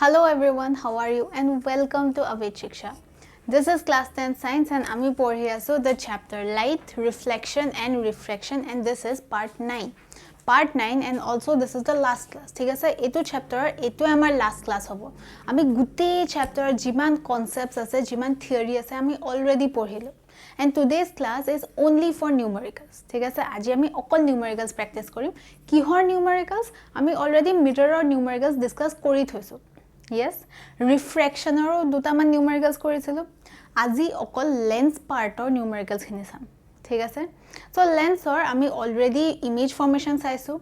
Hello everyone, how are you? And welcome to Avid Shiksha. This is class 10 science and Ami Porhi aso the chapter light, reflection and refraction, and this is part 9. Part 9 and also this is the last class. ठीक है sir, एतो chapter एतो हमार last class होबो. आमी गुटे chapter जिमान concepts আছে, जिमान theory আছে आमी already पढ़िलो. And today's class is only for numericals. ठीक है सर, आज आमी अकल numericals practice करिम. किहर numericals? आमी already mirror और numericals discuss करि थैसो. Yes, refraction और दुटामान numericals करिसिलो. আজি অকল lens part और numericals খিনি চাম. ঠিক আছে, so lens or আমি already image formation চাইছো,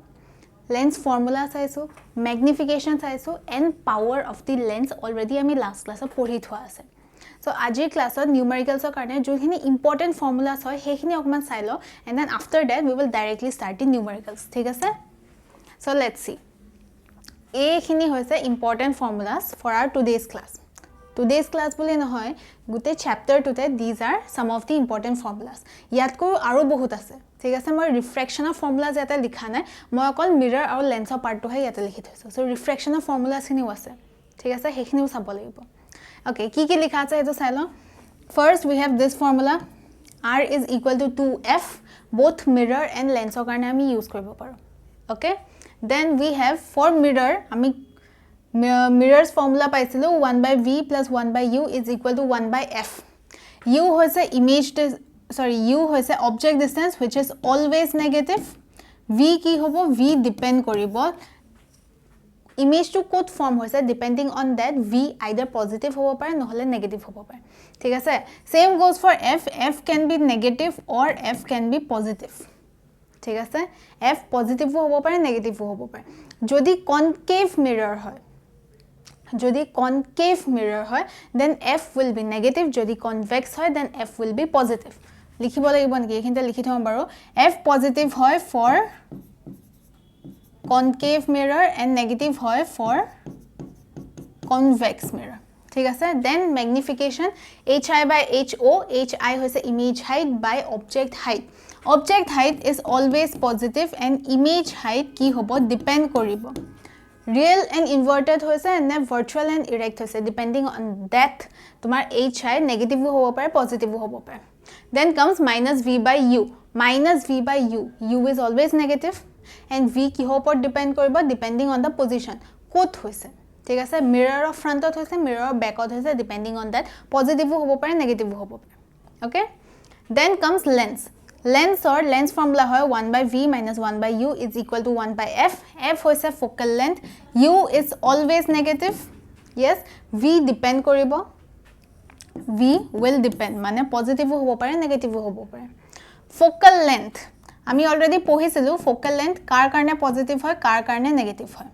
lens formula চাইছো, magnification চাইছো, and power of the lens already আমি last class পঢ়ি থোৱা আছে. so আজিৰ ক্লাছত numericals কাৰণে যোনখিনি important formulas হয় হেখিনি অকমান চাই ল, and then after that we will directly start the numericals. ঠিক আছে, so let's see. এইখিনি হৈছে important formulas for our today's class. Today's class bole nohoy gute chapter tote these are some of the important formulas. Yat ko aro bahut ase. Thik ase moi refraction of formulas jata likha nai, moi akol mirror aru lens of part to hai yata likhi thoiso. So refraction of formulas khini ase. Thik ase hekhini sabo lagibo. Okay, ki likha ase eto sai lo. First we have this formula, r is equal to 2f. Both mirror and lens or karone ami use koribo paro. Okay, then we have for mirror ami mirrors formula paisilo 1 by v plus 1 by u is equal to 1 by f. U hoise image u hoise object distance which is always negative. V ki hobo, v depend koribo image to code form hoise depending on that v either positive hobo pare nohole negative hobo pare. Thik ase, same goes for f. F can be negative or f can be positive. Thik ase, f positive hobo pare negative hobo pare. Jodi concave mirror hoy, যদি concave mirror হয় then f will be negative, যদি convex হয় then f will be positive. লিখিব লাগিব নেকি এখিনতে লিখি থম বাৰো, f positive হয় for concave mirror and negative হয় for convex mirror. ঠিক আছে, then magnification hi by ho. Hi হৈছে image height by object height. Object height is always positive and image height কি হ'ব depend কৰিব real and inverted hoise and virtual and erect hoise depending on that tomar hi negative hobo pare positive hobo pare. Then comes minus v by u. Minus v by u, u is always negative and v ki hopor depend koribo depending on the position kot hoise. Thik ase, mirror of front ot hoise, mirror of back ot hoise depending on that positive hobo pare negative hobo pare. Okay, then comes lens. Lens or lens formula hoy 1 by v minus 1 by u is equal to 1 by f. F hoise focal length, u is always negative. Yes, v depend koribo, v will depend mane positive hobo pare negative hobo pare. Focal length ami already pohisilu, focal length kar karone positive hoy kar karone negative hoy.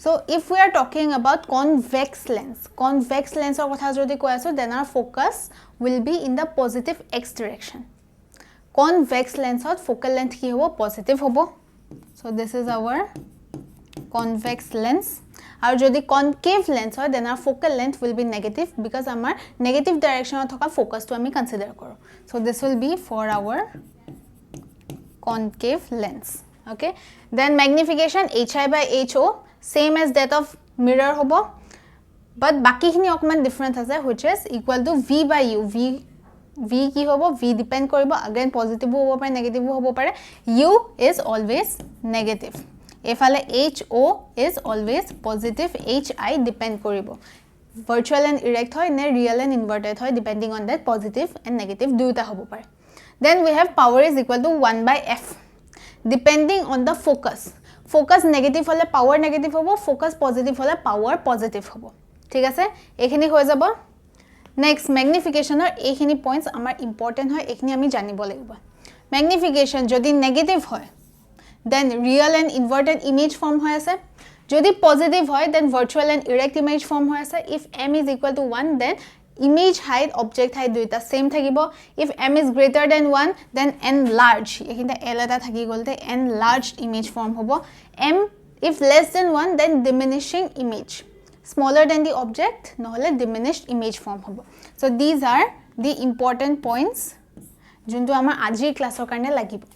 So if we are talking about convex lens or kotha jodi koi aso then our focus will be in the positive x direction. Convex lens hot focal length ki hobo positive hobo. So this is our convex lens. Aru jodi concave lens hoy then our focal length will be negative because amar negative direction ot thoka focus to ami consider koro. So this will be for our concave lens. Okay, then magnification hi by ho same as that of mirror hobo, but baki khini okman different ase which is equal to v by u. V ki hobo, v depend koribo again positive hobo pare negative hobo pare. U is always negative. Efale ho is always positive. Hi depend koribo virtual and erect hoy ne real and inverted hoy depending on that positive and negative duita hobo pare. Then we have power is equal to 1 by f depending on the focus. Focus negative hole power negative hobo, focus positive hole power positive hobo. ঠিক আছে, এখিনি হৈ যাব. Next magnification or ekhini points amar important hoy, ekhini ami janibo lagibo. Magnification jodi negative hoy then real and inverted image form hoy ase, jodi positive hoy then virtual and erect image form hoy ase. If m is equal to 1 then image height object height duita same thakibo. If m is greater than 1 then enlarge, ekhinte l eta thaki golte enlarged image form hobo. M if less than 1 then diminishing image, smaller than the object nohole diminished image form hobo. So these are the important points juntu amar ajir class or karone lagibo.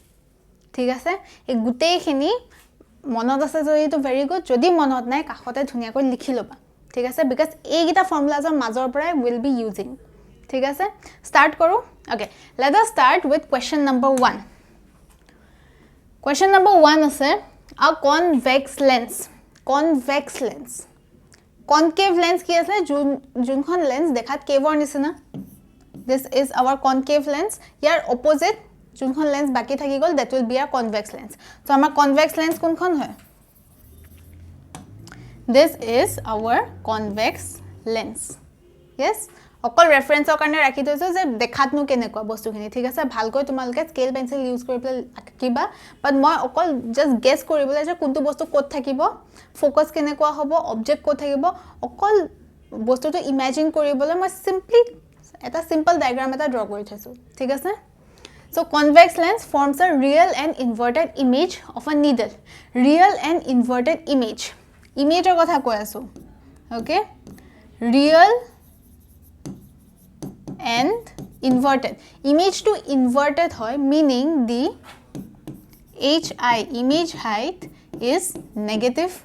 ঠিক আছে, এই গুটেই খিনি মনত আছে যদি তো very good যদি মনত নাই কাখতে ধুনিয়াকৈ লিখি লবা ঠিক আছে বিকজ এইগিটা ফৰ্মুলাজৰ মাজৰ পৰাই উইল বি ইউজিং ঠিক আছে স্টাৰ্ট কৰো okay let us start with question number 1 question number 1 আছে a convex lens concave lens কি আছে যোনখন লেন্স দেখাত কেভৰ নিচিনা this is our concave lens year opposite যোনখন লেন্স বাকি থাকি গল that will be a convex lens so আমাৰ convex lens কোনখন হয় this is our convex lens yes অকল ৰেফাৰেন্সৰ কাৰণে ৰাখি থৈছো যে দেখাতনো কেনেকুৱা বস্তুখিনি ঠিক আছে ভালকৈ তোমালকে স্কেল পেন্সিল ইউজ কৰি পেলাই কিবা বাট মই অকল জাস্ট গেছ কৰিবলৈ যে কোনটো বস্তু ক'ত থাকিব ফোকাস কেনেকুৱা হ'ব অবজেক্ট ক'ত থাকিব অকল বস্তুটো ইমাজিন কৰিবলৈ মই সিম্পলি এটা সিম্পল ডায়াগ্ৰাম এটা ড্ৰ কৰি থৈছো ঠিক আছে so convex lens forms a real and inverted image of a needle real and inverted image er কথা কৈ আছো okay real and inverted image to inverted hoy meaning the hi image height is negative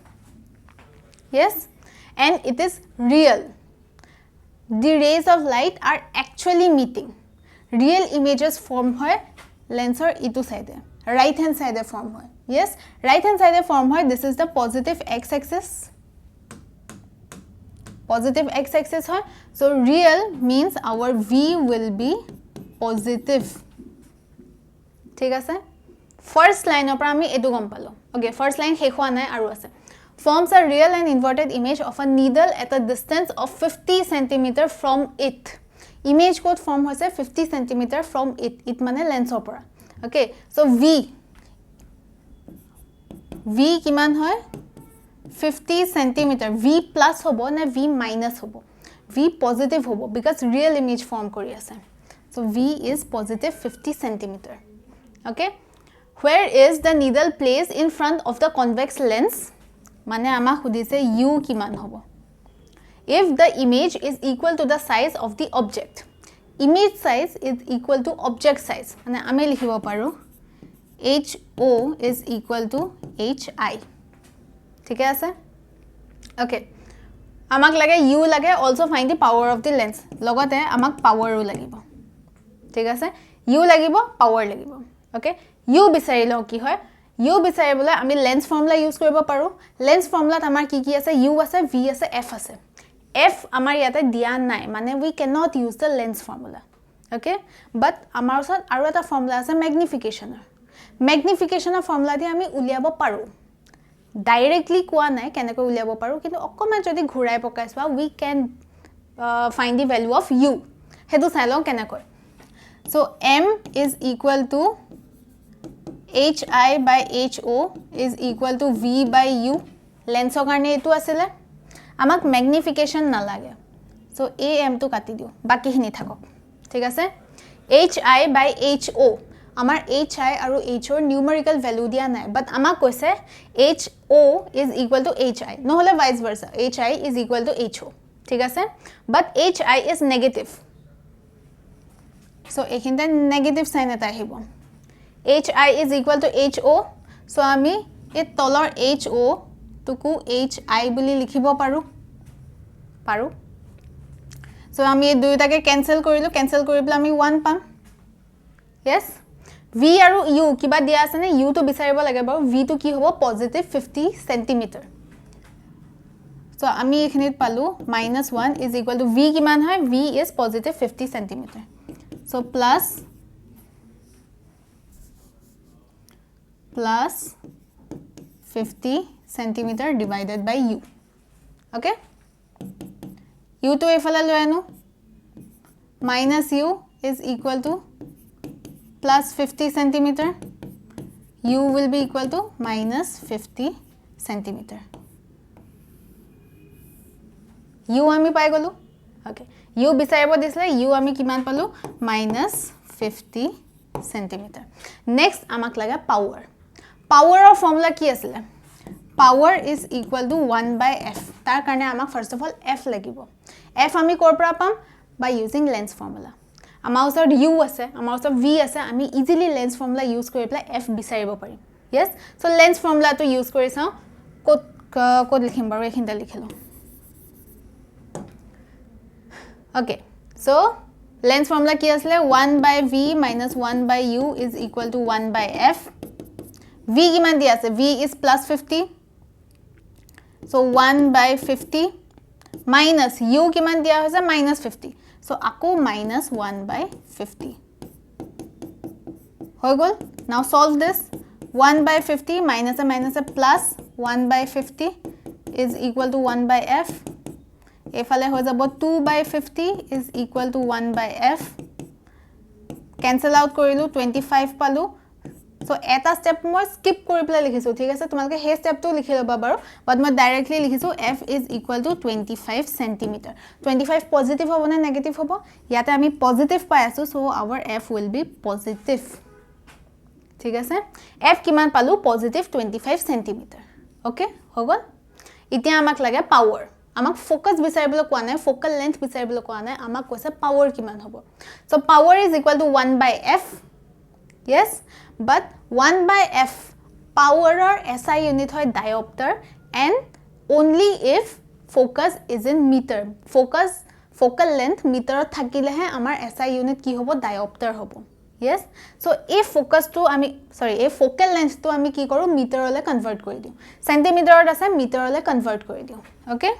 yes and it is real the rays of light are actually meeting real images form hoy lens or itu side right hand side form hoy yes right hand side form hoy this is the positive x axis hoy so real means our v will be positive ঠিক আছে first line opra ami edu gom palo okay first line shekhoa nai aru ase forms a real and inverted image of a needle at a distance of 50 cm from it image code form hoise 50 cm from it mane lens opra okay so v kiman hoy 50 cm v plus hobo na v minus hobo v positive hobo because real image form kori ase so v is positive 50 cm okay where is the needle placed in front of the convex lens mane ama khudise u kiman hobo if the image is equal to the size of the object image size is equal to object size mane ame likhibo paru ho is equal to hi ঠিক আছে okay আমাক লাগে u লাগে also find the power of the lens লগতে আমাক power ও লাগিব ঠিক আছে u লাগিব power লাগিব okay u বিচাৰিলো কি হয় u বিচাৰিবলে আমি lens formula ইউজ কৰিব পাৰো lens formula আমাৰ কি আছে u আছে v আছে f আছে f আমাৰ ইয়াতে দিয়া নাই মানে we cannot use the lens formula okay but আমাৰ ওচৰত আৰু এটা formula আছে magnification formula দি আমি উলিয়াব পাৰো directly কোৱা নাই কেনেকৈ উলিয়াব পাৰো কিন্তু অকমান যদি ঘুৰাই পকাইছবা we can find the value of u হেতু চাইলও কেনেকৈ so m is equal to hi by ho is equal to v by u lensৰ কাৰণে এটো আছিল আমাক magnification না লাগে so am to কাটি দিও বাকিখিনি থাকক ঠিক আছে hi by ho আমাৰ hi আৰু h ৰ numerical value দিয়া নাই but আমাক কৈছে ho is equal to hi নহলে vice versa hi is equal to ho ঠিক আছে but hi is negative so এখিনতে negative sign এটা আহিব hi is equal to ho so আমি এই তলৰ ho টুকু hi বুলি লিখিব পাৰো so আমি এই দুইটাকে cancel কৰিলো cancel কৰিবলে আমি 1 পাম yes v আৰু u কিবা দিয়া আছে নে u তো বিচাৰিব লাগে বাৰু v তো কি হ'ব positive 50 cm so আমি এখিনিত পালো -1 is equal to v কিমান হয় v is positive 50 cm so plus 50 cm divided by u okay u to এফালে লৈ আনো minus u is equal to plus 50 centimeter u will be equal to minus 50 centimeter u আমি পাই গলো okay u বিচাৰিব দিছিলে u আমি কিমান পালো minus 50 centimeter next আমাক লাগে power ৰ ফৰ্মুলা কি আছিল power is equal to 1 by f তাৰ কাৰণে আমাক first of all f লাগিব f আমি কৰ পৰা পাম by using lens formula আমাৰ ওচৰত u আছে আমাৰ ওচৰত v আছে আমি easily lens formula use কৰি পেলাই f বিচাৰিব পাৰিম yes so lens formula to use কৰি চাও কত লিখিম বাৰু এখিনটা লিখিলো okay so lens formula কি আসলে 1 by v minus 1 by u is equal to 1 by f v কিমান দি আছে v is plus 50 so 1 by 50 minus u কিমান দিয়া হৈছে minus 50 so আকৌ minus 1 by 50 হৈ গল now solve this 1 by 50 minus a minus a plus 1 by 50 is equal to 1 by f এফালে হৈ যাব 2 by 50 is equal to 1 by f cancel out কৰিলো 25 পালো so এটা step মই skip কৰি পেলাই লিখিছো ঠিক আছে তোমালকে হে step টো লিখি লবা বাৰু বাট মই ডাইৰেক্টলি লিখিছো f is equal to 25 cm 25 positive হ'ব না নেগেটিভ হ'ব ইয়াতে আমি পজিটিভ পাই আছো so our f will be positive ঠিক আছে f কিমান পালো পজিটিভ 25 cm ওকে হৈ গল এতিয়া আমাক লাগে পাৱাৰ আমাক ফোকাস বিচাৰিবলৈ কোৱা নাই ফোকাল লেন্থ বিচাৰিবলৈ কোৱা নাই আমাক কৈছে পাৱাৰ কিমান হ'ব so power is equal to 1 by f yes but 1 by f power or SI unit hoy diopter and only if focus is in meter focal length meter thakile he amar SI unit ki hobo diopter hobo yes so if focus to ami sorry if focal length to ami ki koru meter ole convert kori diu centimeter ot ase meter ole convert kori diu okay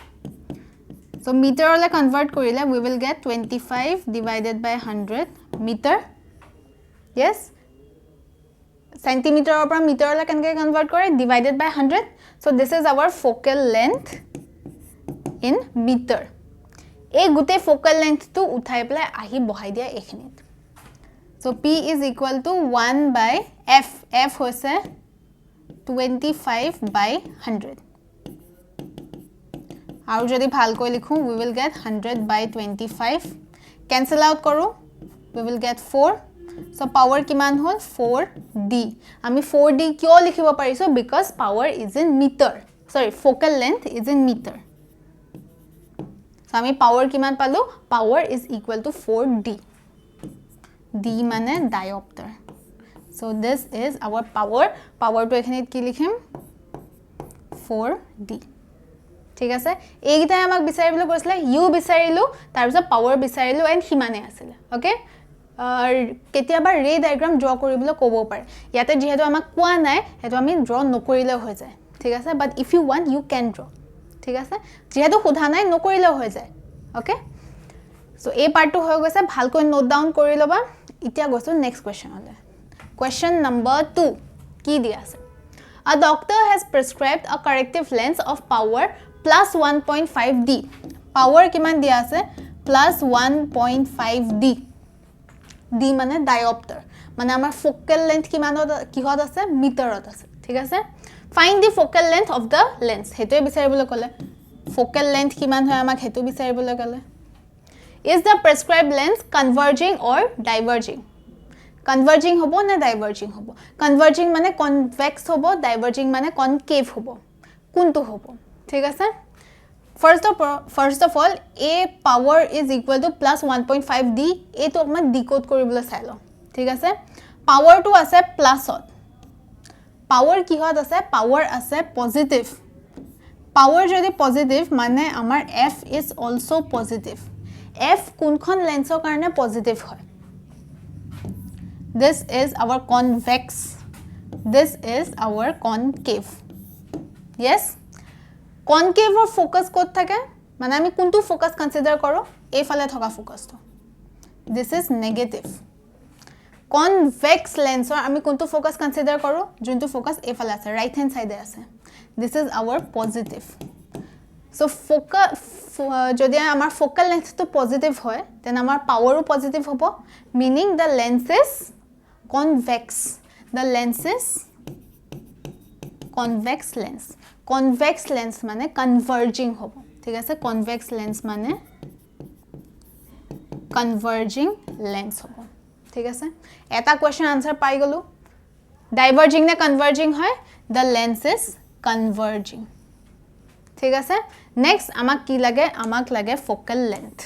so meter ole convert korile we will get 25 divided by 100 meter yes centimeter or meter ole can convert kore divided by 100 so this is our focal length in meter ei gute focal length to uthai pela ahi bohai dia ekhinit so p is equal to 1 by f f hoise 25 by 100 aru jodi bhal koi likhu we will get 100 by 25 cancel out koru we will get 4 so power kiman hol 4d ami 4d kyo likhibo pariso because power is in meter sorry focal length is in meter so ami power kiman palu power is equal to 4d d mane diopter so this is our power to ekhinit ki likhim 4d ঠিক আছে এইটা আমাক বিচাৰিবলৈ কৈছিলে u বিচাৰিলো তাৰ পিছত power বিচাৰিলো এন্ড হিমানে আছিল ওকে কেতিয়াবা ৰে ডায়াগ্ৰাম ড্ৰ কৰিবলৈ ক'ব পাৰে ইয়াতে যেহেতু আমাক কোৱা নাই হেতু আমি ড্ৰ নকৰিলে হৈ যায় ঠিক আছে but if you want you can draw ঠিক আছে যেহেতু সোধা নাই নকৰিলে হৈ যায় ওকে সো এই পাৰ্টটো হৈ গৈছে ভালকৈ নোট ডাউন কৰি লবা এতিয়া গৈছো নেক্সট কোৱেশ্চনলে কোৱেশ্চন নম্বৰ 2 কি দিয়া আছে A doctor has prescribed a corrective lens of power plus 1.5d. Power kiman dia ase plus 1.5d. d mane diopter. Mane amar focal length kiman kihot ase meter ot ase. Thik ase? Find the focal length of the lens. Hetu bisaribole kole. Focal length kiman hoy amak hetu bisaribole kole. Is the prescribed lens converging or diverging? Converging hobo na diverging hobo converging mane convex hobo diverging mane concave hobo kuntu hobo thik ase first of all a power is equal to plus 1.5d a to akma decode koribole sailo thik ase power to ase plus ot power ki hot ase power ase positive power jodi positive mane amar f is also positive f kunkhon lensor karone positive hoy this is our convex this is our concave yes concave or focus kot thake mane ami kuntu focus consider koro ei phale thoka focus to this is negative convex lens or ami kuntu focus consider koro juntu focus ei phale ase right hand side e ase this is our positive so focus jodi amar focal length to positive hoy then amar power u positive hobo meaning the lens is convex the lens is convex lens mane converging hobo thik ase convex lens mane converging lens hobo thik ase eta question answer pai golu diverging ne converging hoy the lens is converging thik ase next amak ki lage amak lage focal length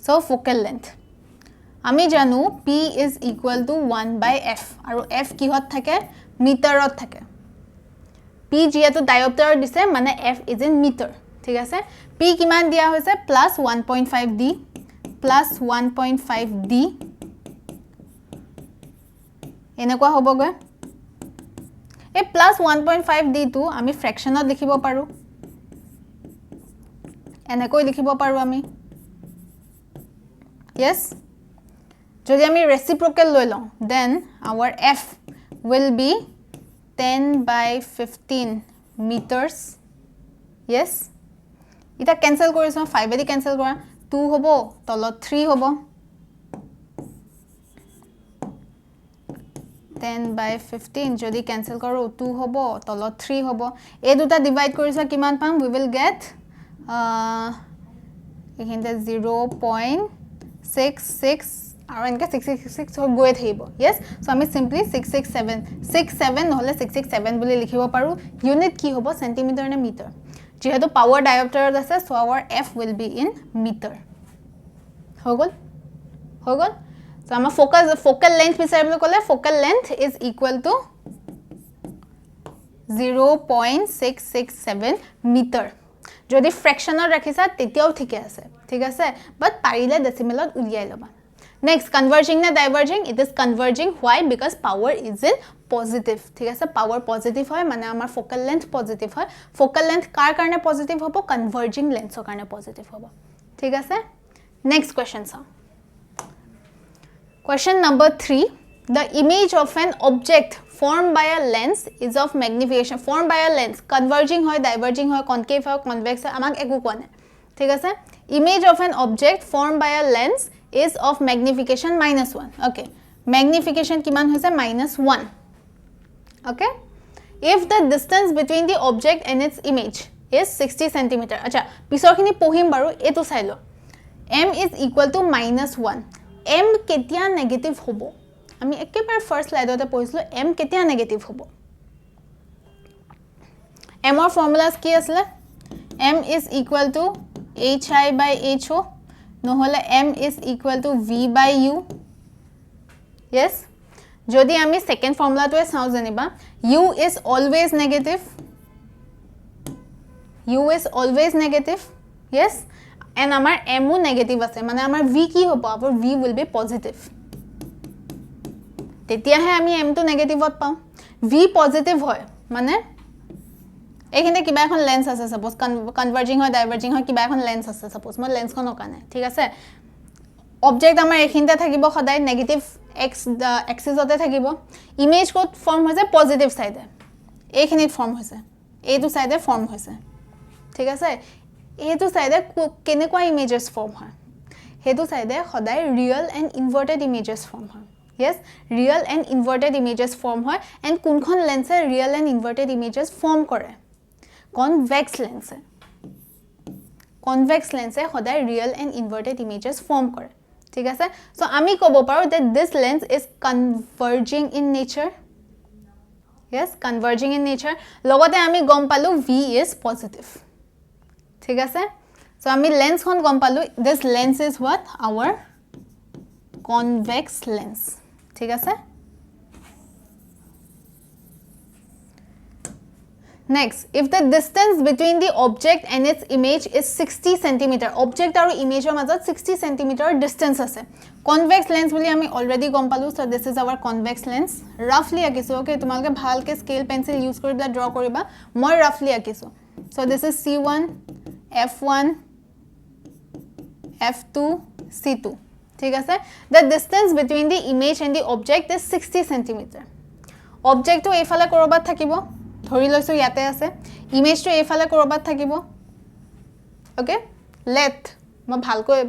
so focal length আমি জানো p is equal to 1 by f আৰু f কিহত থাকে মিটাৰত থাকে p যেটো ডায়োপ্টাৰ দিছে মানে f is in meter ঠিক আছে p কিমান দিয়া হৈছে প্লাস 1.5 d প্লাস 1.5 d এনেকুৱা হ'বগৈ এই প্লাস 1.5 d টো আমি ফ্ৰেকশনত লিখিব পাৰো এনেকৈ লিখিব পাৰো আমি yes যদি আমি reciprocal লৈ লওঁ then our f will be 10 by 15 meters yes এটা cancel কৰিছো 5 এদি cancel কৰা 2 হ'ব তলত 3 হ'ব 10 by 15 যদি cancel কৰো 2 হ'ব তলত 3 হ'ব এই দুটা ডিভাইড কৰিছা কিমান পাম we will get এখানে 0.66 আৰু এনেকা 666 হৈ গৈ থাকিব yes so আমি simply 667 নহলে 667 বুলি লিখিব পাৰো ইউনিট কি হ'ব সেন্টিমিটাৰ নে মিটাৰ যেহেতু পাৱাৰ ডায়োপ্টাৰত আছে so our f will be in meter হৈ গল so আমাৰ focal length বিচাৰিবলৈ ক'লে focal length is equal to 0.667 meter যদি ফ্ৰেকশনত ৰাখিছা তেতিয়াও ঠিক আছে বাট পাৰিলে ডেসিমেলত উলিয়াই লবা next converging na diverging it is converging why because power is in positive ঠিক আছে power positive হয় মানে আমাৰ focal length positive হয় focal length কাৰ কাৰণে positive হ'ব converging length ৰ কাৰণে positive হ'ব ঠিক আছে next question sir question number 3 the image of an object formed by a lens is of magnification formed by a lens converging hoy diverging hoy concave hoy convex hoy amak ekku kone ঠিক আছে image of an object formed by a lens is of magnification -1 okay magnification kiman hoise -1 okay if the distance between the object and its image is 60 cm acha pisor khini pohim baru etu sailo m is equal to -1 m ketia negative hobo আমি একেবাৰে first স্লাইডতে পঢ়িছিলো m কেতিয়া negative হ'ব m ৰ ফৰ্মুলাস কি আছিল m is equal to hi by ho নহলে m is equal to v by u yes যদি আমি সেকেন্ড ফৰ্মুলাটোৱে চাও জানিবা u is always negative yes and আমাৰ m ও নেগেটিভ আছে মানে আমাৰ v কি হ'ব our v will be positive তেতিয়া হে আমি m টো নেগেটিভত পাম v পজিটিভ হয় মানে এখানে কিবা এখন লেন্স আছে সাপোজ কনভার্জিং হয় ডাইভার্জিং হয় কিবা এখন লেন্স আছে সাপোজ মই লেন্স খন নকানে ঠিক আছে অবজেক্ট আমাৰ এখিনতে থাকিব সদায় নেগেটিভ x এক্সিসতে থাকিব ইমেজ কোড ফর্ম হৈছে পজিটিভ সাইডে এইখিনিত ফর্ম হৈছে এইটো সাইডে ফর্ম হৈছে ঠিক আছে এইটো সাইডে কেনেকুৱা ইমেজেস ফৰ্ম হয় হেতু সাইডে সদায় real and inverted images form হয় yes real and inverted images form hoy and kunkhon lens e real and inverted images form kore convex lens e hoday real and inverted images form kore thik ase so ami kobo paro that this lens is converging in nature yes converging in nature logote ami gom palu v is positive thik ase so ami lens khon gom palu this lens is what our convex lens ঠিক আছে next if the distance between the object and its image is 60 cm object aru image er majot 60 cm distance ase convex lens boli ami already gom palu so this is our convex lens roughly akisu okay tumalke bhalke scale pencil use kori bla draw koriba moi roughly akisu so this is c1 f1 f2 c2 ঠিক আছে the distance between the image and the object is 60 cm object to এফালে কৰবাত থাকিব ধৰি লৈছো ইয়াতে আছে image to এফালে কৰবাত থাকিব ওকে let মই ভালকৈ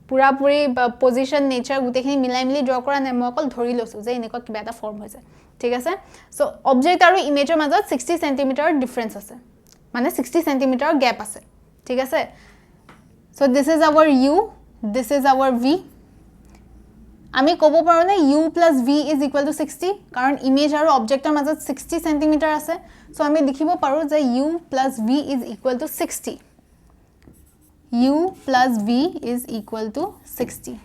পুৰা পুৰি পজিশন নেচাৰ গুটেখিনি মিলাই মিলি ড্ৰ কৰা নাই মই অকল ধৰি লৈছো যে এনেকুৱা কিবা এটা ফৰ্ম হৈছে ঠিক আছে সো অবজেক্ট আৰু ইমেজৰ মাজত 60 cm ডিফাৰেন্স আছে মানে 60 cm গ্যাপ আছে ঠিক আছে so this is our u this is our v আমি কব পাৰো না u plus v is equal to 60 কাৰণ ইমেজ আৰু অবজেক্টৰ মাজত 60 cm আছে সো আমি লিখিব পাৰো যে u plus v is equal to 60 u plus v is equal to 60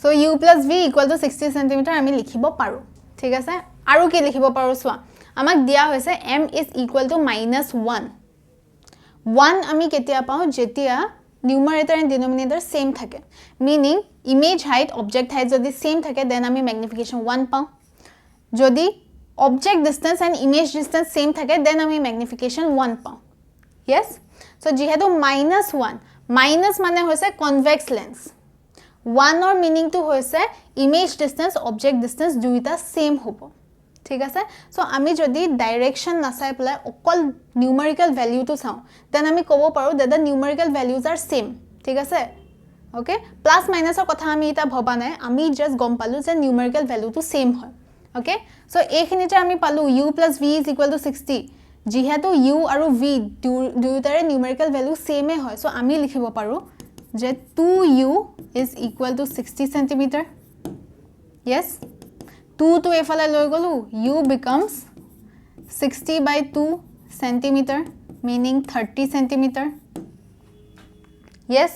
So u plus v equal to 60 cm আমি লিখিব পাৰো ঠিক আছে আৰু কি লিখিব পাৰো সোৱা আমাক দিয়া হৈছে m is equal to -1 1 আমি কেতিয়া পাও যেতিয়া numerator and denominator same থাকে meaning image height object height যদি same থাকে then আমি magnification 1 পাও যদি object distance and image distance same থাকে then আমি magnification 1 পাও yes so যেহেতু -1 minus মানে হৈছে convex lens 1 or meaning to hoise image distance object distance duita same hobo ঠিক আছে so আমি যদি direction na sai pla okol numerical value to saw then আমি kobo paru that the numerical values are same ঠিক আছে okay plus minus or কথা আমি এটা ভবা নাই আমি just গম পালো যে numerical value to same হয় okay so এইখিনিতে আমি পালো u plus v is equal to 60 যেহেতু u আৰু v দুইটাৰে numerical value same হয় so আমি লিখিব পাৰো যে 2u is equal to 60 centimeter yes 2 to efale loi golu u becomes 60 by 2 centimeter meaning 30 centimeter yes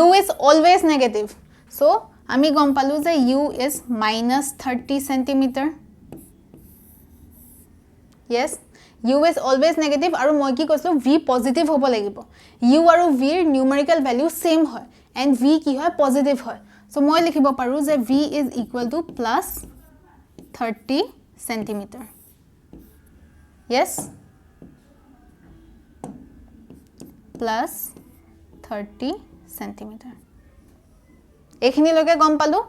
u is always negative so ami gom palu je u is -30 centimeter yes u is always negative aru moi ki koislo v positive hobo lagibo u aru v er numerical value same hoy and v ki hoy positive hoy so moi likhibo paru je v is equal to plus 30 centimeter yes plus 30 centimeter ekhini loge gom palu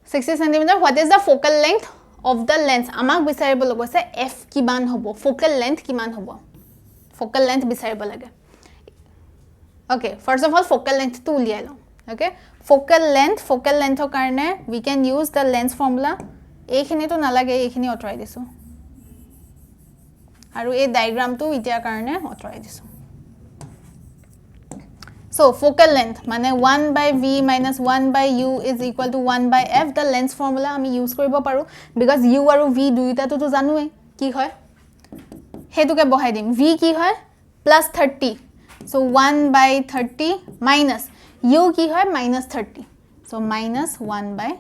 60 centimeter what is the focal length of the lens amak bisaribo logose f kiman hobo focal length kiman hobo focal length bisaribo lage okay first of all focal length to uliai lo okay focal length or karne we can use the lens formula ekhini to nalage ekhini otrai disu aru ei diagram to itia karne otrai disu so focal length mane 1 by v minus 1 by u is equal to 1 by f the lens formula ami use koribo paru because u aru v duita to janue ki hoy hetu ke bahai dim v ki hoy plus 30 so 1 by 30 minus u ki hoy minus 30 so minus 1 by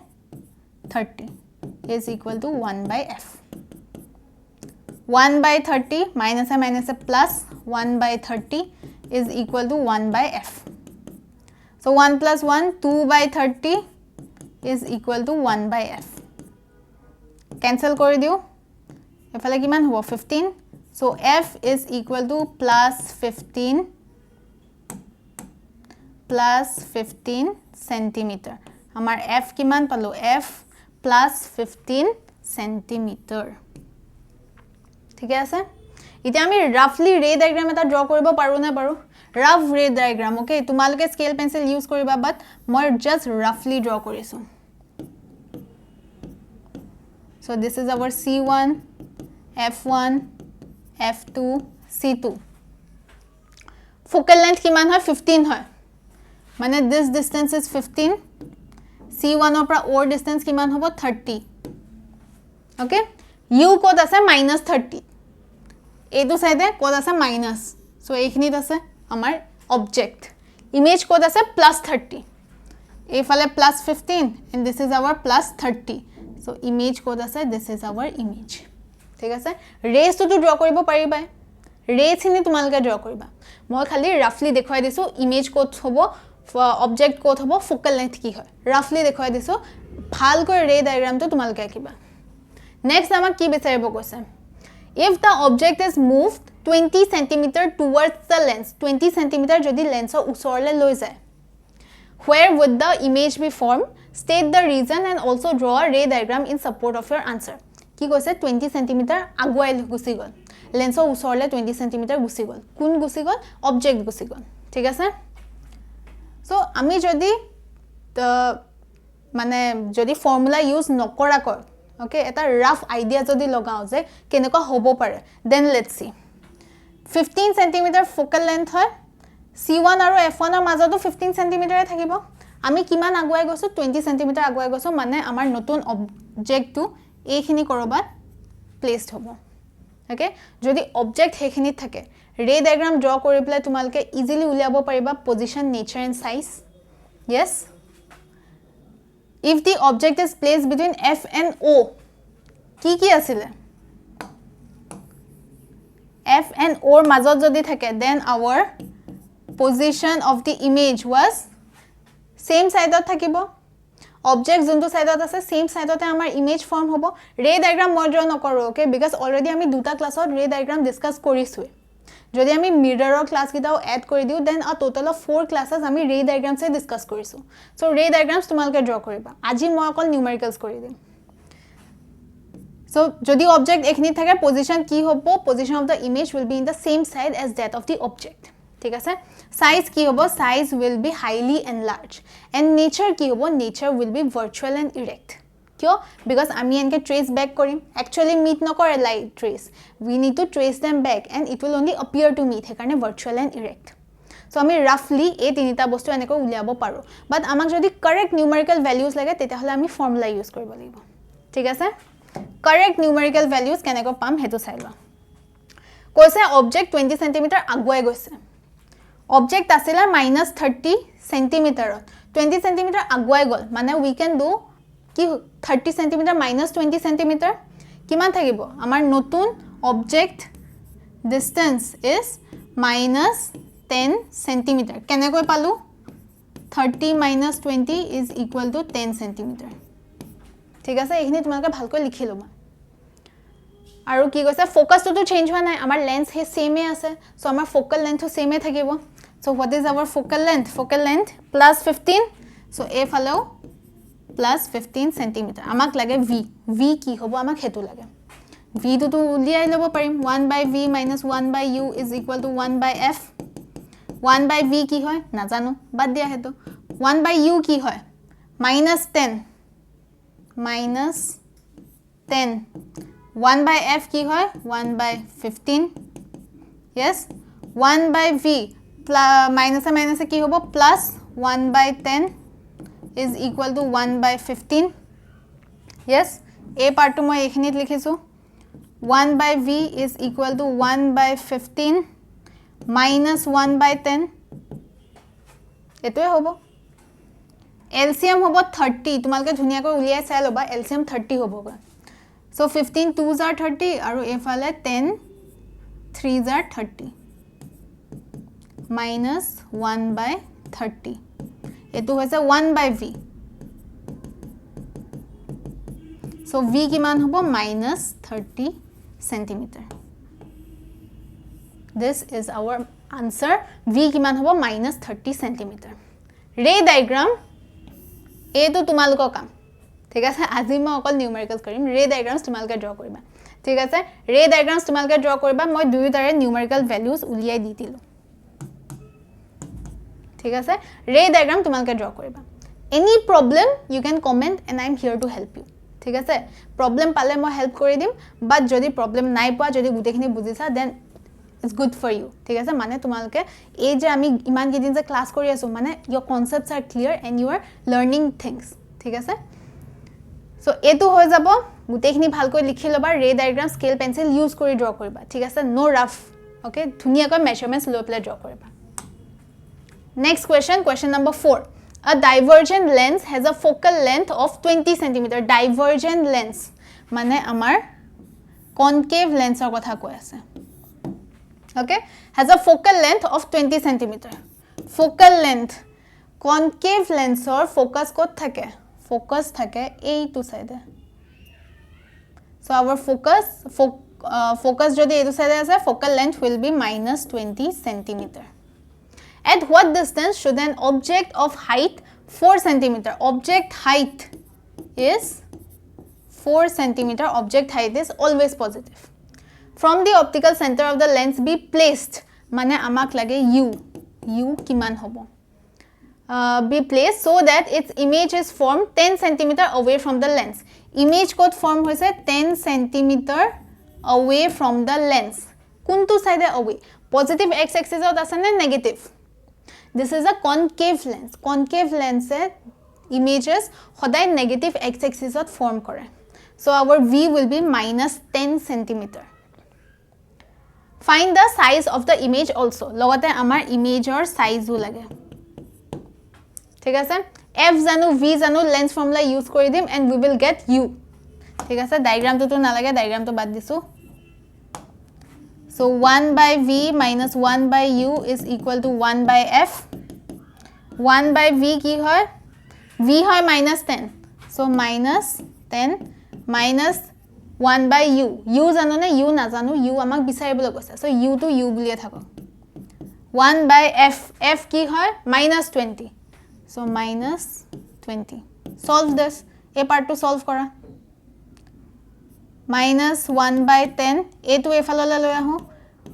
30 is equal to 1 by f 1 by 30 minus a plus 1 by 30 is equal to 1 by f so 1 plus 1 2 by 30 is equal to 1 by f cancel kori diu efale kiman hobo 15 so f is equal to plus 15 centimeter amar f kiman palo f plus 15 centimeter ঠিক আছে ইতে আমি roughly ray diagram এটা draw কৰিব পাৰো না পাৰো rough ray diagram okay তোমালকে scale pencil use কৰিবা but মই just roughly draw কৰিছো so this is our c1 f1 f2 c2 focal length কিমান হয় 15 হয় মানে this distance is 15 c1 opra or distance kiman hobo 30 okay u kod ase -30 edu side kod ase minus so ekhinit ase amar object image kod ase +30 efale +15 and this is our +30 so image kod ase this is our image thik ase rays to draw koribo pariba rays hini tumalke draw koriba moi khali roughly dekhoi disu image kod hobo object code hobo focal length ki hoy roughly dekhoi disu bhal koi ray diagram to tumalke akiba next amak ki bisaribo koise if the object is moved 20 cm towards the lens 20 cm jodi lens or usorle loi jay where would the image be formed state the reason and also draw a ray diagram in support of your answer ki koise 20 cm aguai gusi gol lens or usorle 20 cm gusi gol kun gusi gol object gusi gol thik ase so ami jodi the mane jodi formula use nokora kor okay eta rough idea jodi logao je keneko hobo pare then let's see 15 cm focal length hoy c1 aru f1 er majoto 15 cm e thakibo ami kiman aguai goso 20 cm aguai goso mane amar notun object to ekhini korobat placed hobo okay jodi object hekhini thake ray diagram draw kori pla tumalke easily uliabo pariba position nature and size yes if the object is placed between F and O কি আছিলে F and O ৰ মাজত যদি থাকে then our position of the image was same side ত থাকিব object যোনটো সাইডত আছে same সাইডতে আমাৰ image form হ'ব ray diagram মই draw নকৰো okay because already আমি দুটা ক্লাছত ray diagram discuss কৰিছো যদি আমি মিৰৰৰ ক্লাস কিটাও এড কৰি দিও দেন আ টোটাল অফ 4 ক্লাसेस আমি ৰে ডায়াগ্ৰামছ এ ডিসকাস কৰিছো সো ৰে ডায়াগ্ৰামছ তোমালকে ড্ৰ কৰিবা আজি মই অকল নিউমেৰিকেলস কৰি দিম সো যদি অবজেক্ট এখনি থাকে পজিশন কি হ'ব position of the image will be in the same side as that of the object ঠিক আছে সাইজ কি হ'ব size will be highly enlarge and nature কি হ'ব nature will be virtual and erect কিয় বিকজ আমি এনকে ট্ৰেস ব্যাক কৰিম একচুয়ালি মিট নকৰে like trace we need to trace them back and it will only appear to meet হেকাৰণে virtual and erect so আমি ৰাফলি এই তিনিটা বস্তু এনেকৈ উলিয়াব পাৰো বাট আমাক যদি কাৰেক্ট নিউমেৰিকেল ভ্যালুজ লাগে তেতিয়াহলে আমি ফৰ্মুলা ইউজ কৰিব লাগিব ঠিক আছে কাৰেক্ট নিউমেৰিকেল ভ্যালুজ কেনেকৈ পাম হেতু চাই লোৱা কৈছে অবজেক্ট 20 cm আগুৱাই গৈছে অবজেক্ট আছিল -30 cm 20 cm আগুৱাই গল মানে we can do কি 30 cm -20 cm কিমান থাকিব আমাৰ নতুন object distance is -10 cm কেনেকৈ পালো 30 - 20 is equal to 10 cm ঠিক আছে এইখিনি তোমালোকে ভালকৈ লিখি লবা আৰু কি কৈছে ফোকাসটো তো চেঞ্জ হোৱা নাই আমাৰ লেন্স হে সেমে আছে সো আমাৰ ফোকাল লেন্থটো সেমে থাকিব so what is our focal length +15 so a ফালো +15 cm আমাক লাগে v কি হ'ব আমাক হেতু লাগে v তো উলিয়াই লব পাৰিম 1/v - 1/u is equal to 1/f 1/v কি হয় না জানো বাদ দিয়া হেতু 1/u কি হয় -10 1/f কি হয় 1/15 yes 1/v minus কি হ'ব +1/10 is equal to 1/15 yes a part to মই এখিনিত লিখিছো 1/v is equal to 1/15 minus 1/10 এটোই হ'ব LCM হ'ব 30 তোমালকে ধুনিয়াকৈ উলিয়াই চাই লবা LCM 30 হ'বগা so 15 2s are 30 আৰু এফালে 10 3s are 30 minus 1/30 এটো হৈছে 1/v so v কিমান হ'ব -30 cm this is our answer v কিমান হ'ব -30 cm ray diagram এটো তোমালকৰ কাম ঠিক আছে আজি মই অকল নিউমেৰিকেলস কৰিম ray diagrams তোমালকে ড্ৰ কৰিবা ঠিক আছে ray diagrams তোমালকে ড্ৰ কৰিবা মই দুইটাৰে নিউমেৰিকেল ভ্যালুজ উলিয়াই দি দিলো ঠিক আছে ray diagram তোমালকে ড্ৰ কৰিবা any problem you can comment and I am here to help you ঠিক আছে প্রবলেম পালে মই হেল্প কৰি দিম বাট যদি প্ৰবলেম নাই পোৱা যদি গুটেখিনি বুজিছা then it's good for you ঠিক আছে মানে তোমালকে এই যে আমি ইমান কিদিন যে ক্লাস কৰি আছো মানে your concepts are clear and you are learning things ঠিক আছে সো এটো হৈ যাব গুটেখিনি ভালকৈ লিখি লবা ৰে ডায়াগ্ৰাম স্কেল পেন্সিল ইউজ কৰি ড্ৰ কৰিবা ঠিক আছে নো ৰাফ ওকে ধুনিয়াকৈ মেজাৰমেন্টস লৈ প্লে ড্ৰ কৰিবা next question number 4 A divergent lens has a focal length of 20 cm. Divergent lens মানে আমাৰ concave lens ৰ কথা কৈ আছে okay has a focal length of 20 cm. Focal length concave lens ৰ focus ক'ত থাকে focus থাকে এইটো সাইডে so our focus যদি এইটো সাইডে আছে focal length will be -20 cm. At what distance should an object of height 4 cm? Object height is 4 cm. Object height is always positive. From the optical center of the lens be placed. Mane amak lage u kiman hobo. Be placed so that its image is formed 10 cm away from the lens. Image code form hoise 10 cm away from the lens. Kuntu side away? Positive x-axis ot ase ne negative? This is a concave lens. Concave lens images hoday negative x-axis ot form kore. So our v will be -10 cm. Find the size of the image also. Logote amar image or size u lage. ঠিক আছে f জানো v জানো lens formula use কৰি দিম and we will get u ঠিক আছে ডায়াগ্ৰামটো তো নালাগে ডায়াগ্ৰামটো বাদ দিছো so 1 by v minus 1 by u is equal to 1 by f 1 by v কি হয় v হয় -10 so -10 minus 1 by u u জানো নে u নাজানো u আমাক বিচাৰিবলৈ কৈছে so u to u বুলিয়ে থাকো 1 by f f কি হয় -20 so -20 solve this a part to solve কৰা -1 by 10 a to এফাললৈ লৈ আহো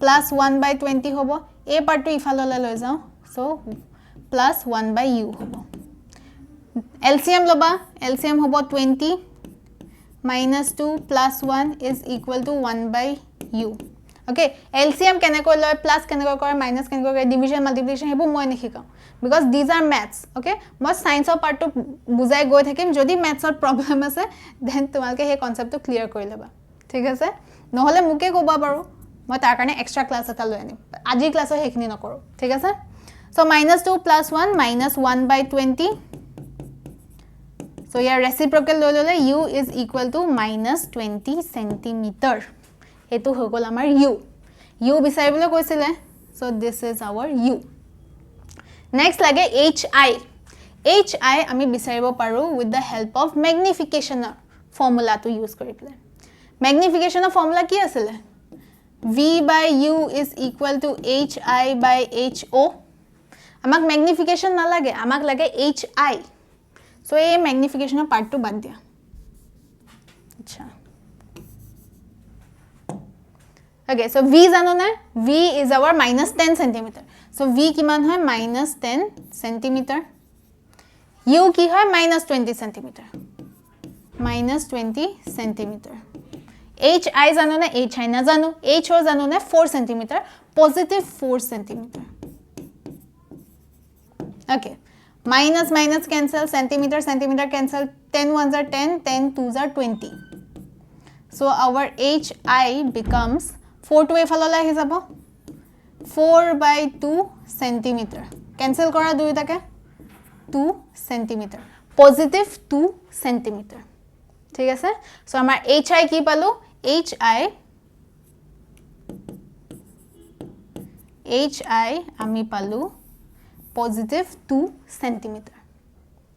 +1 by 20 হ'ব a part to ইফাললৈ লৈ যাও so +1 by u হ'ব LCM লবা LCM হ'ব 20 -2 +1 is equal to 1 by u okay LCM কেনেকৈ লয় প্লাস কেনেকৈ কৰে মাইনাস কেনেকৈ কৰে ডিভিজন মাল্টিপ্লিকেশন হেবু মই নিখিকাও because these are maths okay মই সায়েন্সৰ পাৰ্টটো বুজাই গৈ থাকিম যদি ম্যাথছৰ প্ৰবলেম আছে দেন তোমালকে হে কনসেপ্টটো ক্লিয়াৰ কৰি লবা ঠিক আছে নহলে মুকে কবা পাৰো মই তাৰ কাৰণে এক্সট্ৰা ক্লাস এটা লৈ আনিম আজি ক্লাসৰ হেখিনি নকৰো ঠিক আছে so -2 +1 -1 by 20 so here reciprocal লৈ ললে u is equal to -20 centimeter এটো হৈ গল আমাৰ u বিচাৰিবলৈ কৈছিলে so this is our u next লাগে hi আমি বিচাৰিব পাৰো with the help of magnification formula to use কৰি পেলাই magnification formula কি আছিল v by u is equal to hi by ho আমাক magnification নালাগে আমাক লাগে hi so এই magnification পাৰ্টটো বাদ দিয়া আচ্ছা okay so v জানো না v is our -10 cm so v কিমান হয় -10 cm u কি হয় -20 cm -20 cm hi জানো না hi না জানো ho জানো না 4 cm positive 4 cm okay minus minus cancel centimeter cancel 10 ones are 10 10 twos are 20 so our hi becomes 4 to এফাললৈ আহি যাব 4 by 2 centimeter cancel কৰা দুইটাকে 2 centimeter positive 2 centimeter ঠিক আছে so আমাৰ hi কি পালো hi আমি পালো positive 2 centimeter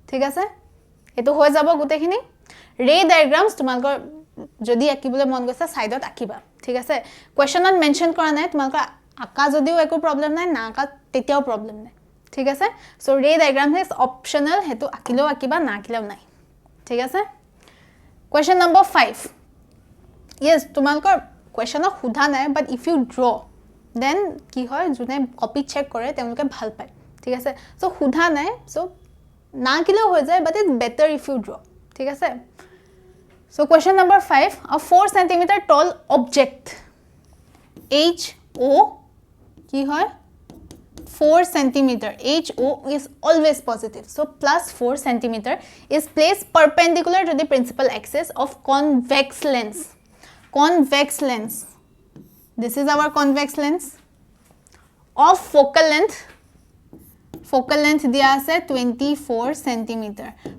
ঠিক আছে এটো হৈ যাব গুটেখিনি ৰে ডায়াগ্ৰামস তোমালকৰ যদি আকিবলৈ মন গৈছে সাইডত আকিবা ঠিক আছে কোৱেশ্চনত মেনশন কৰা নাই তোমালকৰ আকা যদিও একো প্ৰবলেম নাই না আকা তেতিয়াও প্ৰবলেম নাই ঠিক আছে সো ৰে ডায়াগ্ৰাম ইজ অপচনেল হেতু আকিলেও আকিবা না আকিলেও নাই ঠিক আছে কোৱেশ্চন নম্বৰ 5 yes তোমালকৰ কোৱেশ্চনত খুধা নাই বাট ইফ ইউ ড্ৰ দেন কি হয় জুনে কপি চেক কৰে তেওঁলোকে ভাল পায় ঠিক আছে সো খুধা নাই সো না আকিলেও হৈ যায় but it's better if you draw ঠিক আছে So question number 5 a 4 cm tall object HO ki hoy 4 cm HO is always positive so plus 4 cm is placed perpendicular to the principal axis of convex lens this is our convex lens of focal length dia ase 24 cm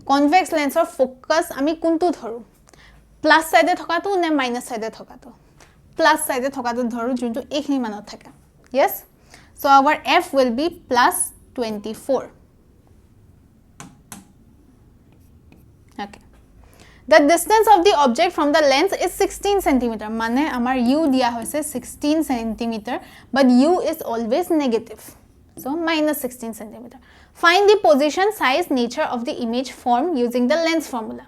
convex lens or focus ami kuntu dharu plus সাইডে থকাটো নে minus সাইডে থকাটো plus সাইডে থকাটো ধৰো যোনটো এইখিনি মানত থাকে yes so our f will be plus 24 okay the distance of the object from the lens is 16 cm মানে আমাৰ u দিয়া হৈছে 16 cm but u is always negative so minus 16 cm find the position size nature of the image formed using the lens formula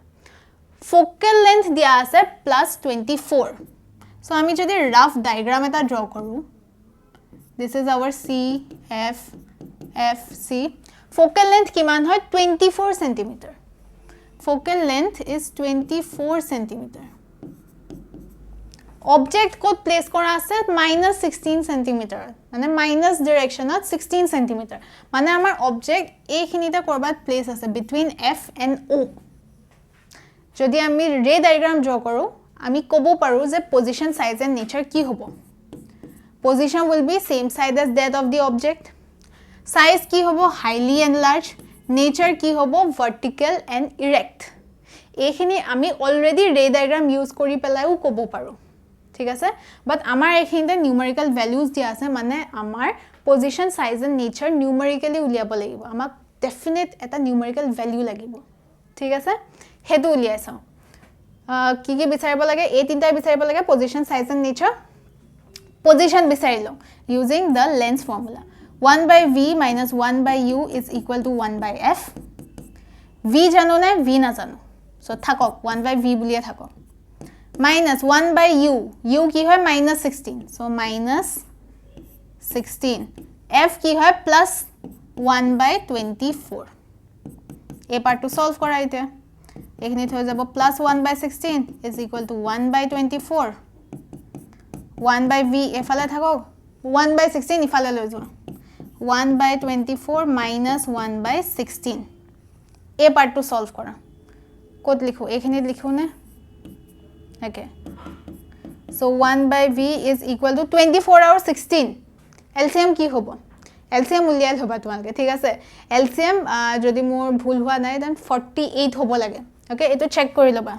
focal length দিয়া আছে +24 so আমি যদি rough diagram এটা draw কৰো this is our c f f c focal length কিমান হয় 24 cm focal length is 24 cm object code place কৰা আছে -16 cm মানে মাইনাস ডাইৰেকশনত 16 cm মানে আমাৰ অবজেক্ট এইখিনিতে কৰবাত প্লেস আছে between f and o যদি আমি ৰে ডায়াগ্ৰাম ড্ৰ কৰো আমি কব পাৰো যে পজিশন সাইজ এন্ড নেচাৰ কি হ'ব position will be same side as that of the object size কি হ'ব highly enlarged নেচাৰ কি হ'ব ভাৰ্টিকেল এণ্ড ইৰেক্ট এইখিনি আমি অলৰেডি ৰে ডায়াগ্ৰাম ইউজ কৰি পেলাইও ক'ব পাৰোঁ ঠিক আছে বাট আমাৰ এইখিনিতে নিউমেৰিকেল ভ্যালুজ দিয়া আছে মানে আমাৰ পজিশন সাইজ এণ্ড নেচাৰ নিউমেৰিকেলি উলিয়াব লাগিব আমাক ডেফিনেট এটা নিউমেৰিকেল ভ্যালু লাগিব ঠিক আছে হেতু উলিয়াই চাওঁ কি কি বিচাৰিব লাগে এই তিনটা বিচাৰিব লাগে position size and nature position বিচাৰি লওঁ using the lens formula 1 by v minus 1 by u is equal to 1 by f v জানো নে v না জানো সো থাকক 1 by v বুলিয়ে থাকক minus 1 by u u কি হয় minus 16 so minus 16 f কি হয় plus 1 by 24 এই পাৰ্টটো সলভ কৰা এতিয়া এইখিনিত হৈ যাব plus 1 by 16 is equal to 1 by 24 1 by v এফালে থাকক 1 by 16 ইফালে লৈ যোৱা 1 by 24 minus 1 by 16 এই পাৰ্টটো সলভ কৰা ক'ত লিখো এইখিনিত লিখো নে okay so 1 by v is equal to 24 और 16 LCM কি হ'ব LCM উলিয়াই লবা তোমালকে ঠিক আছে LCM যদি মোৰ ভুল হোৱা নাই দেন 48 হ'ব লাগে ওকে এটো চেক কৰি লবা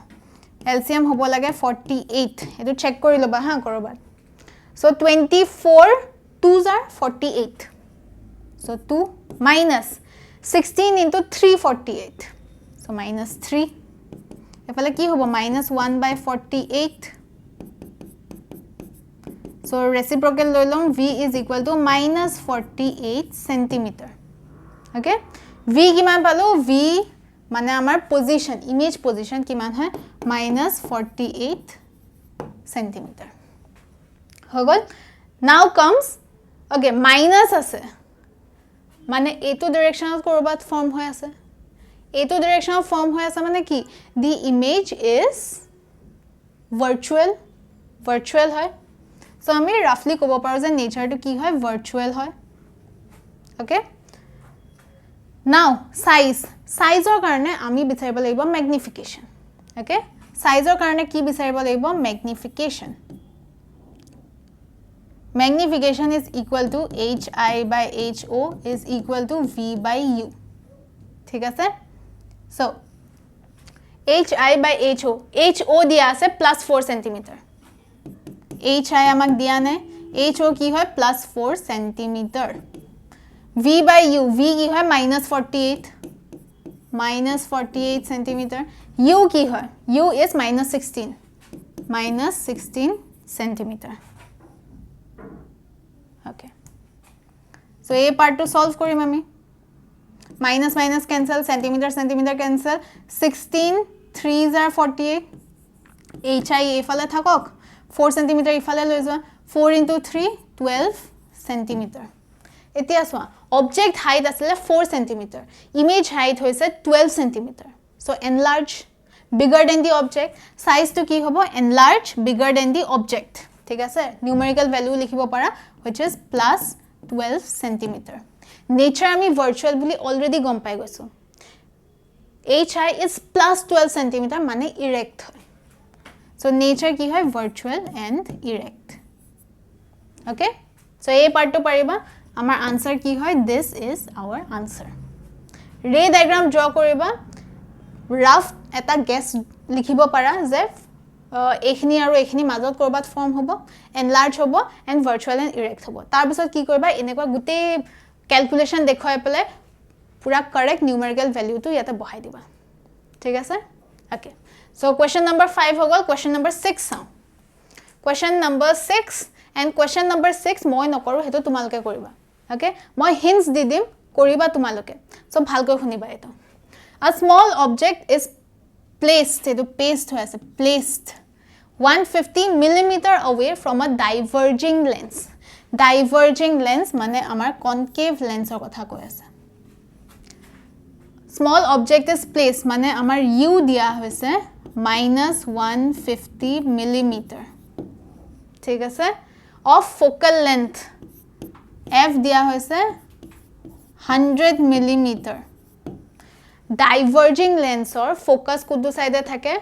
LCM হ'ব লাগে 48 এটো চেক কৰি লবা হা কৰবাত so 24 2s are 48 so 2 minus 16 into 348 so minus 3 এফালে কি হ'ব minus 1 by 48 so reciprocal লৈ লম v is equal to minus 48 centimeter okay v কিমান পালো v মানে আমাৰ পজিশন ইমেজ পজিশন কিমান হয় minus 48 centimeter হৈ গল now comes okay minus আছে মানে এইটো ডাইৰেকশনত কৰবাত ফৰ্ম হৈ আছে এইটো ডাইৰেকশনত ফৰ্ম হৈ আছে মানে কি the image is virtual হয় so আমি roughly ক'ব পাৰো যে নেচাৰটো কি হয় virtual হয় okay now sizeৰ কাৰণে আমি বিচাৰিব লাগিব magnification okay sizeৰ কাৰণে কি বিচাৰিব লাগিব magnification is equal to hi by ho is equal to v by u ঠিক আছে so hi by ho দিয়া আছে plus 4 cm hi আমাক দিয়া নাই ho কি হয় plus 4 cm v by u v কি হয় minus 48 cm u কি হয় u is minus 16 cm okay so এই পাৰ্টটো সলভ কৰিম আমি minus cancel centimeter cancel 16 3s are 48 hi এফালে থাকক 4 cm ইফালে লৈ যোৱা 4 into 3 12 cm এতিয়া সোৱা অবজেক্ট হাইট আছিল 4 cm ইমেজ হাইট হৈছে 12 cm so enlarge bigger than the object size to কি হ'ব enlarge bigger than the object ঠিক আছে নিউমেৰিকেল ভ্যালু লিখিব পাৰা which is plus 12 cm nature আমি virtual বুলি already গম পাই গৈছো hi is plus 12 cm মানে erect হয় so nature কি হয় virtual and erect okay so এই পাৰ্টটো পাৰিবা আমাৰ আনসাৰ কি হয় this is our answer ray diagram draw কৰিবা rough এটা guess লিখিব পাৰা যে এইখিনি আৰু এইখিনি মাজত কৰবাত ফৰ্ম হ'ব enlarge হ'ব and virtual and erect হ'ব তাৰ পিছত কি কৰিবা এনেকুৱা গুটে ক্যালকুলেশন দেখুৱাই পেলে পুৰা কাৰেক্ট নিউমেৰিকেল ভ্যালুটো ইয়াতে বহাই দিবা ঠিক আছে ওকে সো কোৱেশ্চন নম্বৰ 5 হৈ গল কোৱেশ্চন নম্বৰ 6 চাও question number 6 and question number 6 মই নকৰো হেতু তোমালকে কৰিবা ওকে মই হিন্টস দি দিম কৰিবা তোমালকে সো ভালকৈ শুনিবা এটো a small object is placed এটো paste হৈ আছে placed 150 millimeter away from a diverging lens মানে আমাৰ concave lensৰ কথা কৈ আছে small object is placed মানে আমাৰ u দিয়া হৈছে -150 millimeter ঠিক আছে of focal length f দিয়া হৈছে 100 millimeter diverging lens or focus কোনটো সাইডে থাকে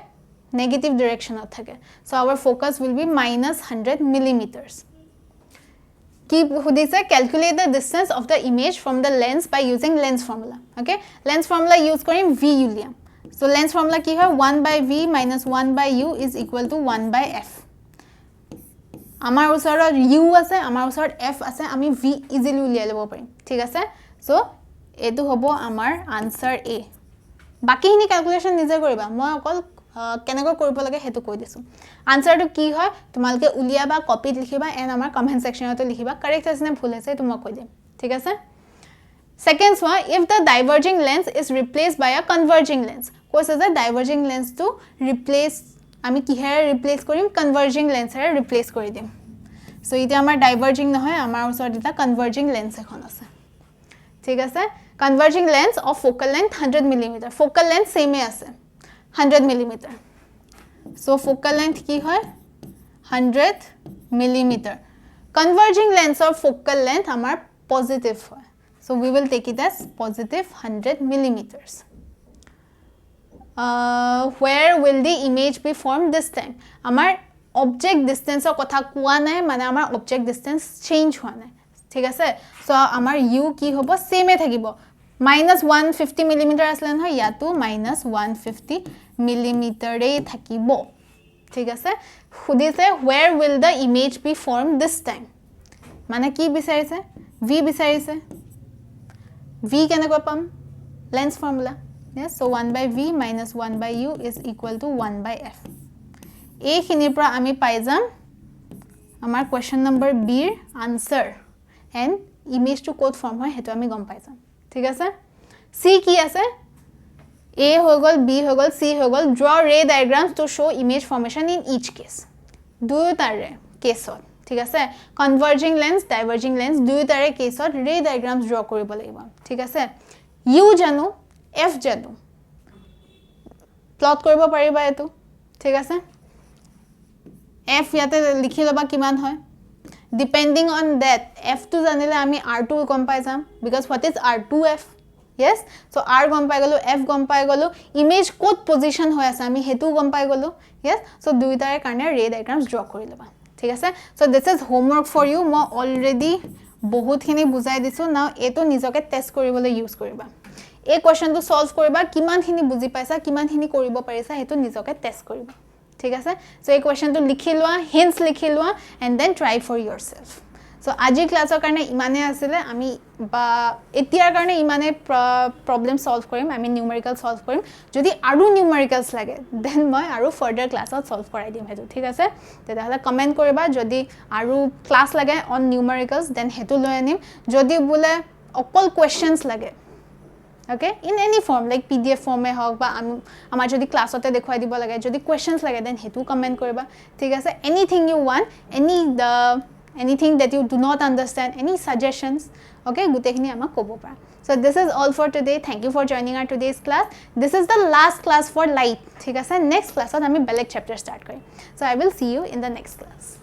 negative direction ত থাকে so our focus will be -100 millimeters কি সুধিছে calculate the distance of the image from the lens by using lens formula okay lens formula use কৰিম v উলিয়াম so lens formula কি হয় 1 by v minus 1 by u is equal to 1 by f আমাৰ ওচৰত u আছে আমাৰ ওচৰত f আছে আমি v ইজিলি উলিয়াই লব পাৰিম ঠিক আছে সো এটো হ'ব আমাৰ আনসাৰ a বাকিখিনি ক্যালকুলেশন নিজে কৰিবা মই অকল কেনেকৈ কৰিব লাগে হেতু কৈ দিছো আনসাৰটো কি হয় তোমালকে উলিয়াবা কপিত লিখিবা এন্ড আমাৰ কমেন্ট সেকশনতে লিখিবা কাৰেক্ট আছে নে ভুল আছে তো মই কৈ দিম ঠিক আছে second one if the diverging lens is replaced by a converging lens কৈছে যে ডাইভাৰ্জিং লেন্স টু ৰিপ্লেস আমি কিহেৰে ৰিপ্লেস কৰিম কনভাৰ্জিং লেন্সৰে ৰিপ্লেস কৰি দিম সো ইটা আমাৰ ডাইভাৰ্জিং নহয় আমাৰ ওচৰত এটা কনভাৰ্জিং লেন্স এখন আছে ঠিক আছে converging lens of focal length 100 millimetre focal length same আছে 100 মিলিমিটাৰ সো ফোকাল লেন্থ কি হয় 100 millimetre converging lens of focal length আমাৰ পজিটিভ হয় so we will take it as positive 100 millimeters where will the image be formed this time আমাৰ object distance ৰ কথা কোৱা নাই মানে আমাৰ object distance change হোৱা নাই ঠিক আছে সো আমাৰ u কি হ'ব সেমে থাকিব -150 মিলিমিটাৰ আসলে নহয় ইয়াতো -150 মিলিমিটাৰ ৰে থাকিব ঠিক আছে খুদিছে where will the image be formed this time মানে কি বিচাৰিছে v বিচাৰিছে v কেনেকৈ পাম lens formula yes so 1 by v minus 1 by u is equal to 1 by f এই খিনিৰ পৰা আমি পাই যাম আমাৰ কোৱেশ্চন নম্বৰ b ৰ answer and image to code form হয় হেতু আমি গম পাই যাম ঠিক আছে c কি আছে a হৈ গল b হৈ গল c হৈ গল draw ray diagrams to show image formation in each case দুটাৰে কেছত ঠিক আছে কনভাৰ্জিং লেন্স ডাইভাৰ্জিং লেন্স দুটাৰে কেছত ray diagrams draw কৰিব লাগিব ঠিক আছে u জানো f জানো প্লট কৰিব পাৰিবা এটো ঠিক আছে f ইয়াতে লিখি লবা কিমান হয় depending on that f to জানিলে আমি r2 গম পাই যাম because what is r2f yes so r গম পাই গলো f গম পাই গলো ইমেজ কোড পজিশন হৈ আছে আমি হেতু গম পাই গলো yes so দুইটাৰে কাৰণে ray diagrams draw কৰি লবা ঠিক আছে so this is homework for you মই already বহুতখিনি বুজাই দিছো নাও এটো নিজকে টেস্ট কৰিবলৈ ইউজ কৰিবা এই কোৱেশ্চনটো সলভ কৰিবা কিমানখিনি বুজি পাইছা কিমানখিনি কৰিব পাৰিছা হেতু নিজকে টেস্ট কৰিবা ঠিক আছে সো এই কোৱেশ্চনটো লিখি লোৱা হিন্টস লিখি লোৱা and then try for yourself so আজি ক্লাছৰ কাৰণে ইমানে আছিল আমি বা এতিয়াৰ কাৰণে ইমানে প্ৰবলেম সলভ কৰিম আমি নিউমেৰিকেল সলভ কৰিম যদি আৰু নিউমেৰিকেলস লাগে দেন মই আৰু ফাৰ্দাৰ ক্লাছত সলভ কৰাই দিম হেতু ঠিক আছে তেতিয়াহলে কমেন্ট কৰিবা যদি আৰু ক্লাছ লাগে অন নিউমেৰিকেলস দেন হেতু লৈ আনিম যদি বুলে অকল কোৱেশ্চনস লাগে okay in any form like pdf form mein hok ba amar jodi class hote dekhwai dibo lage jodi questions lage then hetu comment koriba thik ase anything you want anything that you do not understand any suggestions okay gutekhini amak kobo para so this is all for today thank you for joining our today's class this is the last class for light thik ase next class ot ami belek chapter start korim so I will see you in the next class